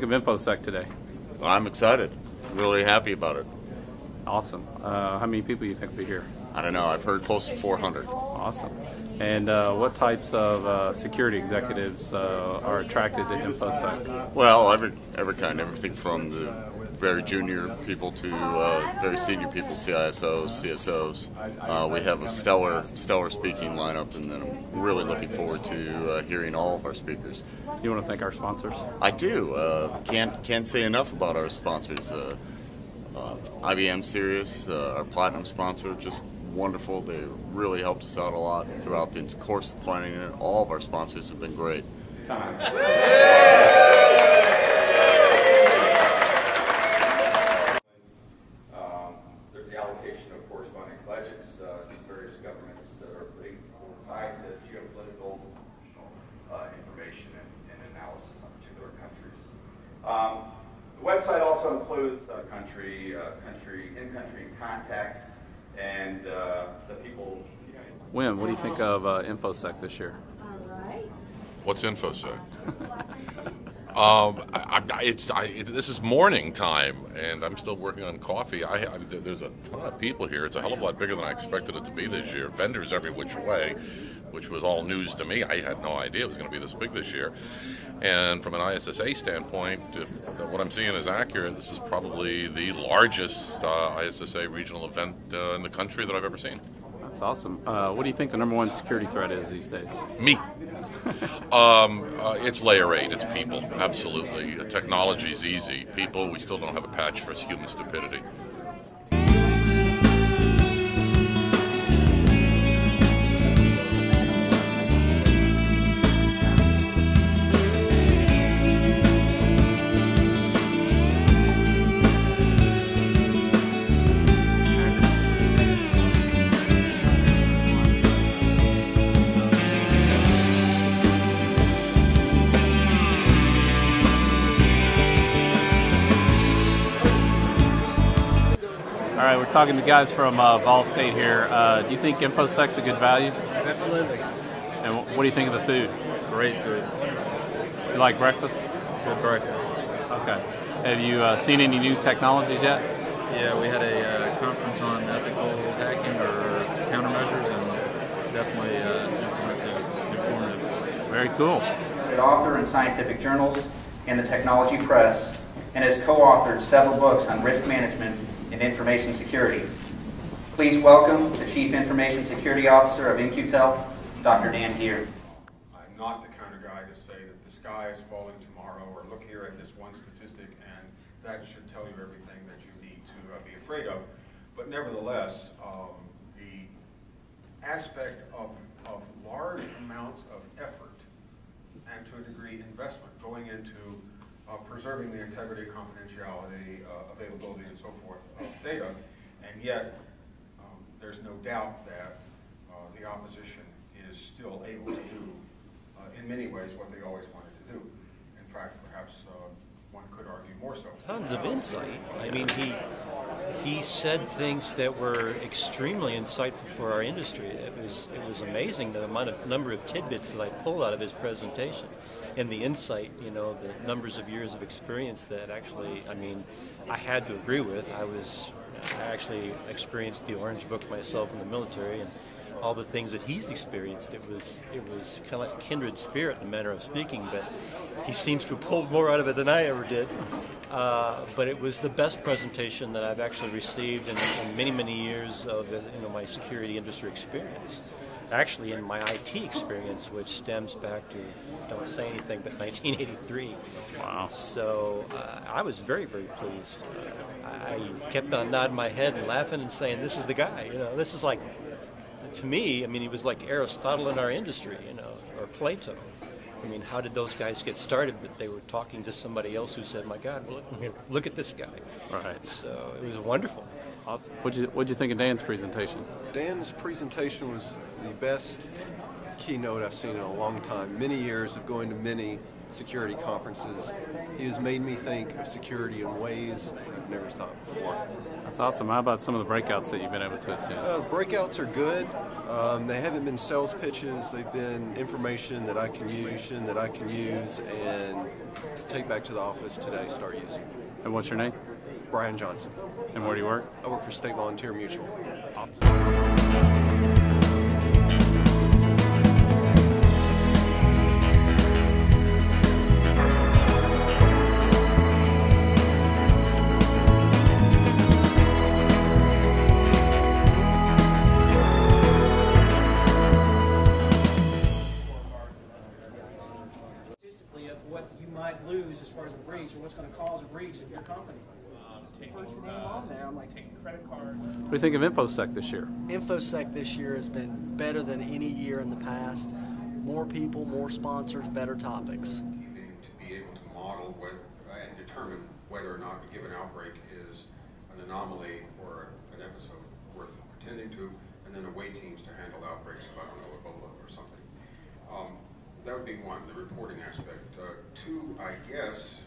think of InfoSec today? I'm excited. Really happy about it. Awesome. How many people do you think will be here? I don't know. I've heard close to 400. Awesome. And what types of security executives are attracted to InfoSec? Well, every kind. Everything from the very junior people to very senior people, CISOs, CSOs. We have a stellar speaking lineup, and then I'm really looking forward to hearing all of our speakers. You want to thank our sponsors? I do. Can't say enough about our sponsors. IBM Sirius, our platinum sponsor, just wonderful. They really helped us out a lot throughout the course of planning it. All of our sponsors have been great. There's the allocation of corresponding budgets to various governments that are pretty tied to geopolitical information and analysis on particular countries. The website also includes in-country contacts and the people. Wim, what do you think of InfoSec this year? What's InfoSec? This is morning time, and I'm still working on coffee. There's a ton of people here. It's a hell of a lot bigger than I expected it to be this year. Vendors every which way, which was all news to me. I had no idea it was going to be this big this year. And from an ISSA standpoint, if what I'm seeing is accurate, this is probably the largest ISSA regional event in the country that I've ever seen. That's awesome. What do you think the number one security threat is these days? Me. It's layer 8. It's people. Absolutely. Technology's easy. People, we still don't have a patch for human stupidity. All right, we're talking to guys from Vol State here. Do you think InfoSec's a good value? Absolutely. And what do you think of the food? Great food. You like breakfast? Good breakfast. Okay. Have you seen any new technologies yet? Yeah, we had a conference on ethical hacking or countermeasures, and definitely informative. Very cool. Author in scientific journals and the technology press, and has co-authored several books on risk management and information security. Please welcome the Chief Information Security Officer of InQtel, Dr. Dan Geer. I'm not the kind of guy to say that the sky is falling tomorrow, or look here at this one statistic and that should tell you everything that you need to be afraid of. But nevertheless, the aspect of large amounts of effort and to a degree investment going into preserving the integrity, confidentiality, availability, and so forth of data, and yet there's no doubt that the opposition is still able to do, in many ways, what they always wanted to do. In fact, perhaps one could argue more so. Tons of insight. I mean, he said things that were extremely insightful for our industry. It was amazing the number of tidbits that I pulled out of his presentation, and the insight, the numbers of years of experience that actually, I had to agree with. I actually experienced the Orange Book myself in the military, and all the things that he's experienced. It was kind of like kindred spirit in a manner of speaking, but he seems to have pulled more out of it than I ever did. But it was the best presentation that I've actually received in many, many years of my security industry experience. Actually, in my IT experience, which stems back to, don't say anything, but 1983. Wow. So I was very, very pleased. I kept on nodding my head and laughing and saying, this is the guy. This is like, to me, he was like Aristotle in our industry, or Plato. How did those guys get started? But they were talking to somebody else who said, my God, look at this guy. Right. So it was wonderful. Awesome. What'd you think of Dan's presentation? Dan's presentation was the best keynote I've seen in a long time. Many years of going to many security conferences. He has made me think of security in ways I've never thought before. That's awesome. How about some of the breakouts that you've been able to attend? Breakouts are good. They haven't been sales pitches. They've been information that I can use and take back to the office today, start using. And what's your name? Brian Johnson. And where do you work? I work for State Volunteer Mutual. Of what you might lose as far as a breach, or what's going to cause a breach of your company. Taking credit cards. What do you think of InfoSec this year? InfoSec this year has been better than any year in the past. More people, more sponsors, better topics. Keeping to be able to model and determine whether or not a given outbreak is an anomaly or an episode worth attending to, and then away teams to handle outbreaks of, I don't know, Ebola or something. That would be one, the reporting aspect. Two, I guess,